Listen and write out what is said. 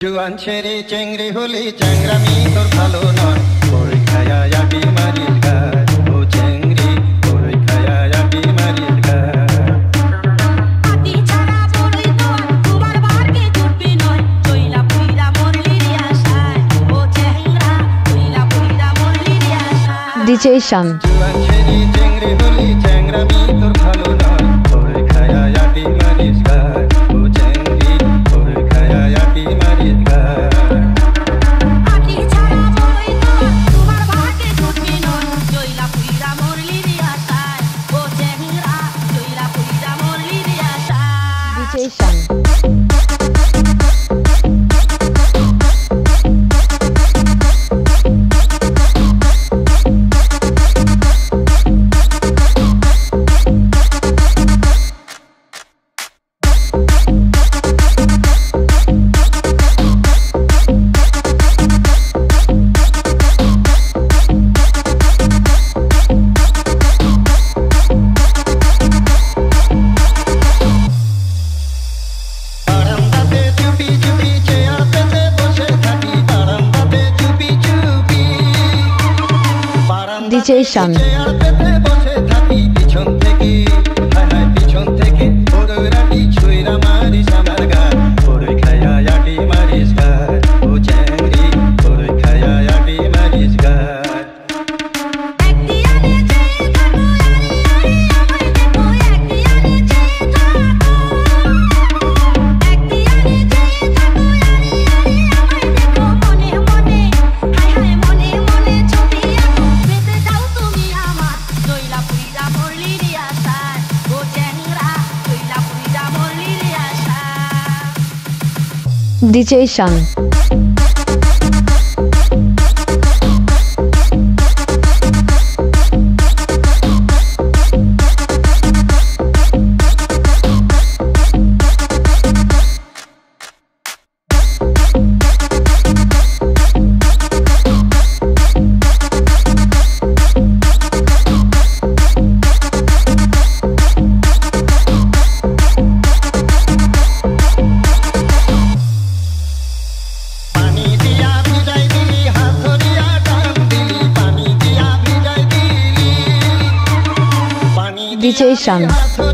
জুয়ান ছেড়ে চেংড়ি হলি চ্যাংরামি তোর ভালো নয় ওই খায়া আটি মারির গায় ও চেংড়ি ওই খায়া আটি মারির গায় আটি ছাড়া বলি তোর তোমার ভাগ্যে জুটবি নয় চইলা পুইরা মরলি রে আশায় ও চেংড়া চইলা পুইরা মরলি রে আশায় DJ Shan জুয়ান ছেড়ে চেংড়ি হলি চ্যাংরামি তোর ভালো নয় ওই খায়া আটি মারির গায় ও চেংড়ি ওই খায়া আটি মারির গায় আটি ছাড়া বলি তোর তোমার ভাগ্যে জুটবি নয় চইলা পুইরা মরলি রে আশায় ও চেংড়া চইলা পুইরা মরলি রে আশায় DJ Shan বারান্দাতে চুপি চুপি চেয়ার পেতে বসে থাকি বারান্দাতে চুপি চুপি DJ Shan চেয়ার পেতে বসে থাকি পিছন থেকে হায় হায় পিছন থেকে ওরাটি ছুঁইরা মারিস আমার গায় ওরে খায়া আটি মারিস গায় ও চ্যাংড়ি ওরে খায়া আটি মারিস গায় একদিয়ানে চেয়ে থাকো আমায় দেখো একদিয়ানে চেয়ে থাকো একদিয়ানে চেয়ে থাকো আমায় দেখো মনে মনে হায় হায় মনে মনে ছবি আঁকো বেঁধে যাও তুমি আমার চইলা পুইরা মরলি রে আশায় ও চ্যাংড়া চইলা পুইরা মরলি রে আশায় DJ Shan পানি দিয়া ভিজাই দিলি হাত ধরিয়া টান দিলি পানি দিয়া ভিজাই দিলি পানি DJ Shan হাত